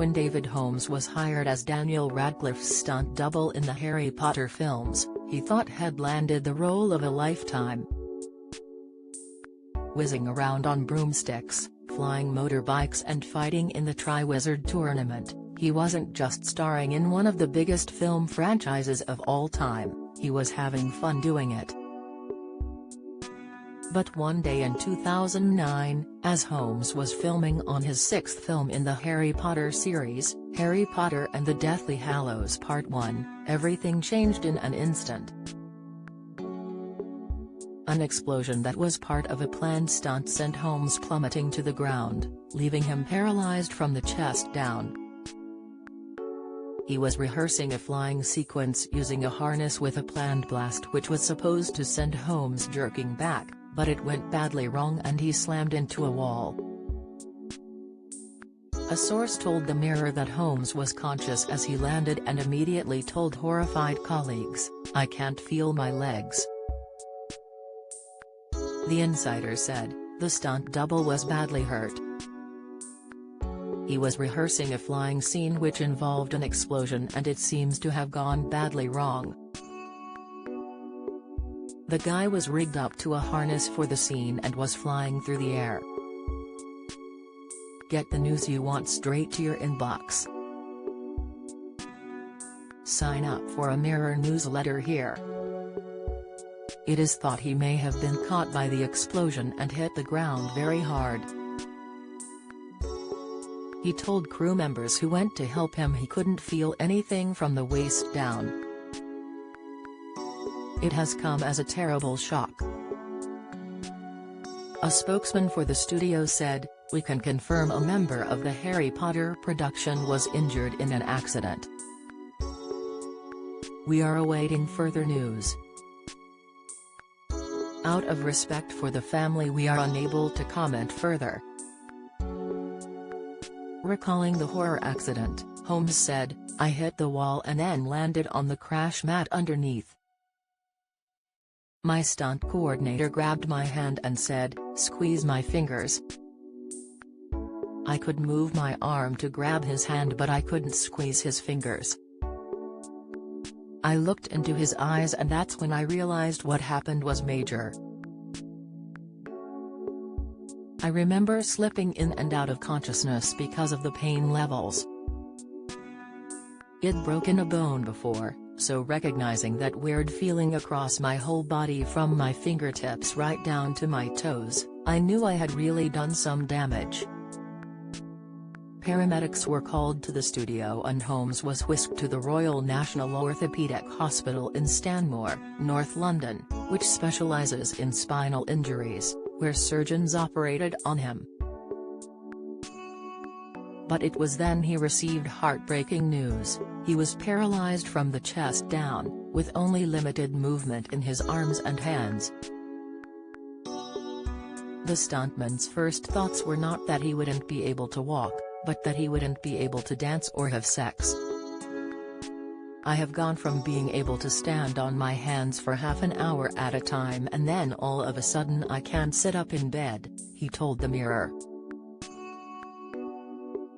When David Holmes was hired as Daniel Radcliffe's stunt double in the Harry Potter films, he thought he'd landed the role of a lifetime. Whizzing around on broomsticks, flying motorbikes and fighting in the Triwizard Tournament, he wasn't just starring in one of the biggest film franchises of all time, he was having fun doing it. But one day in 2009, as Holmes was filming on his sixth film in the Harry Potter series, Harry Potter and the Deathly Hallows Part 1, everything changed in an instant. An explosion that was part of a planned stunt sent Holmes plummeting to the ground, leaving him paralyzed from the chest down. He was rehearsing a flying sequence using a harness with a planned blast which was supposed to send Holmes jerking back, but it went badly wrong and he slammed into a wall. A source told the Mirror that Holmes was conscious as he landed and immediately told horrified colleagues, "I can't feel my legs." The insider said, the stunt double was badly hurt. He was rehearsing a flying scene which involved an explosion and it seems to have gone badly wrong. The guy was rigged up to a harness for the scene and was flying through the air. Get the news you want straight to your inbox. Sign up for a Mirror newsletter here. It is thought he may have been caught by the explosion and hit the ground very hard. He told crew members who went to help him he couldn't feel anything from the waist down. It has come as a terrible shock. A spokesman for the studio said, "We can confirm a member of the Harry Potter production was injured in an accident. We are awaiting further news. Out of respect for the family we are unable to comment further." Recalling the horror accident, Holmes said, "I hit the wall and then landed on the crash mat underneath. My stunt coordinator grabbed my hand and said, 'Squeeze my fingers.' I could move my arm to grab his hand but I couldn't squeeze his fingers. I looked into his eyes and that's when I realized what happened was major. I remember slipping in and out of consciousness because of the pain levels. I'd broken a bone before, so recognizing that weird feeling across my whole body from my fingertips right down to my toes, I knew I had really done some damage." Paramedics were called to the studio and Holmes was whisked to the Royal National Orthopaedic Hospital in Stanmore, North London, which specialises in spinal injuries, where surgeons operated on him. But it was then he received heartbreaking news: he was paralysed from the chest down, with only limited movement in his arms and hands. The stuntman's first thoughts were not that he wouldn't be able to walk, but that he wouldn't be able to dance or have sex. "I have gone from being able to stand on my hands for half an hour at a time and then all of a sudden I can't sit up in bed," he told the Mirror.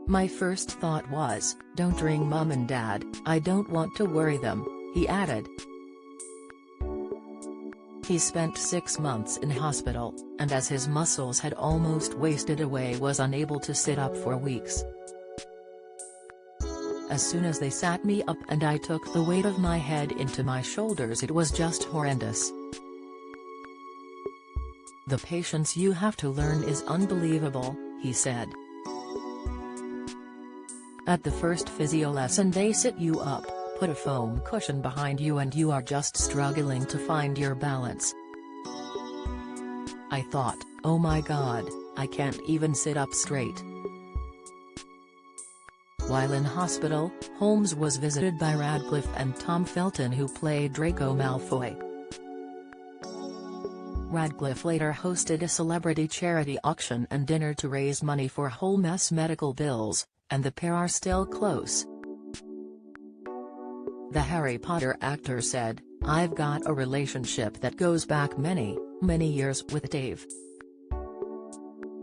"My first thought was, don't ring Mum and Dad, I don't want to worry them," he added. He spent 6 months in hospital, and as his muscles had almost wasted away was unable to sit up for weeks. "As soon as they sat me up and I took the weight of my head into my shoulders it was just horrendous. The patience you have to learn is unbelievable," he said. "At the first physio lesson they sit you up, put a foam cushion behind you and you are just struggling to find your balance. I thought, oh my God, I can't even sit up straight." While in hospital, Holmes was visited by Radcliffe and Tom Felton who played Draco Malfoy. Radcliffe later hosted a celebrity charity auction and dinner to raise money for Holmes' medical bills, and the pair are still close. The Harry Potter actor said, "I've got a relationship that goes back many, many years with Dave.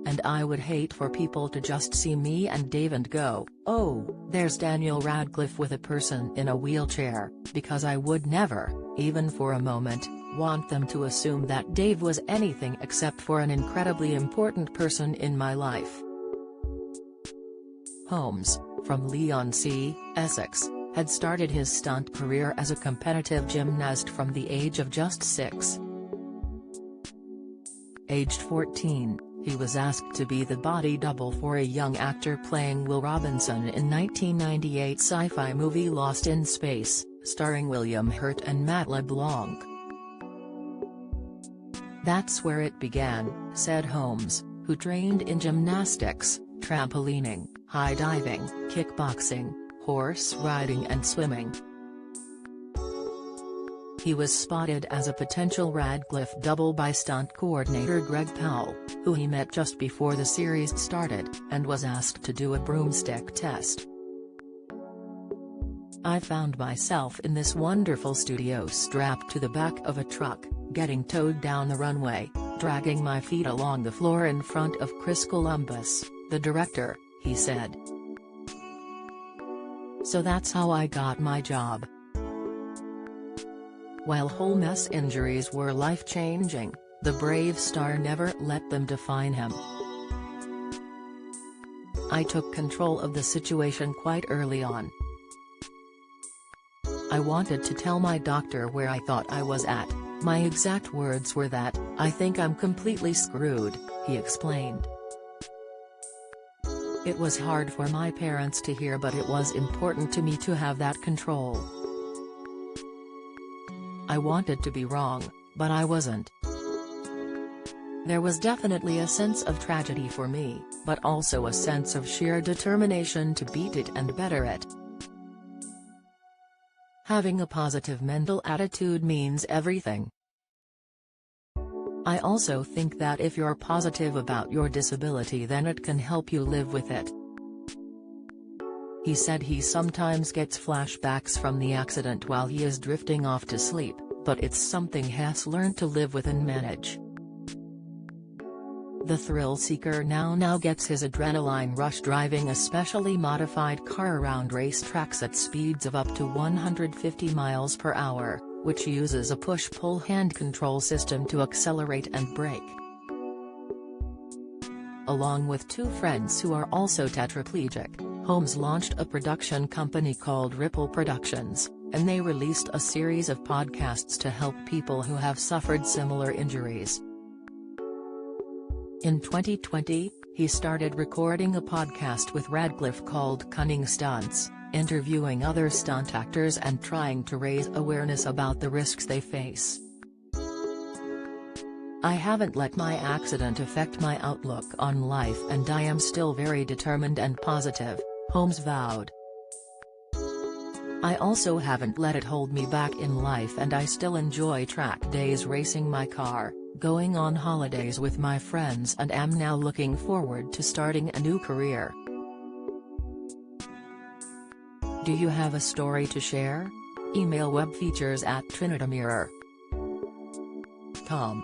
and I would hate for people to just see me and Dave and go, "Oh, there's Daniel Radcliffe with a person in a wheelchair," because I would never, even for a moment, want them to assume that Dave was anything except for an incredibly important person in my life. Holmes, from Leigh-on-Sea, Essex, had started his stunt career as a competitive gymnast from the age of just 6. Aged 14, he was asked to be the body double for a young actor playing Will Robinson in 1998 sci-fi movie Lost in Space, starring William Hurt and Matt LeBlanc. "That's where it began," said Holmes, who trained in gymnastics, trampolining, high diving, kickboxing, horse riding and swimming. He was spotted as a potential Radcliffe double by stunt coordinator Greg Powell, who he met just before the series started, and was asked to do a broomstick test. "I found myself in this wonderful studio strapped to the back of a truck, getting towed down the runway, dragging my feet along the floor in front of Chris Columbus, the director," he said. "So that's how I got my job." While Holmes' injuries were life-changing, the brave star never let them define him. "I took control of the situation quite early on. I wanted to tell my doctor where I thought I was at. My exact words were that, 'I think I'm completely screwed,'" he explained. "It was hard for my parents to hear, but it was important to me to have that control. I wanted to be wrong, but I wasn't. There was definitely a sense of tragedy for me, but also a sense of sheer determination to beat it and better it. Having a positive mental attitude means everything. I also think that if you're positive about your disability, then it can help you live with it." He said he sometimes gets flashbacks from the accident while he is drifting off to sleep, but it's something he has learned to live with and manage. The thrill-seeker now gets his adrenaline rush driving a specially modified car around racetracks at speeds of up to 150 miles per hour, which uses a push-pull hand control system to accelerate and brake. Along with 2 friends who are also tetraplegic, Holmes launched a production company called Ripple Productions, and they released a series of podcasts to help people who have suffered similar injuries. In 2020, he started recording a podcast with Radcliffe called Cunning Stunts, interviewing other stunt actors and trying to raise awareness about the risks they face. "I haven't let my accident affect my outlook on life, and I am still very determined and positive," Holmes vowed. "I also haven't let it hold me back in life, and I still enjoy track days racing my car, going on holidays with my friends, and am now looking forward to starting a new career." Do you have a story to share? Email webfeatures@trinitymirror.com.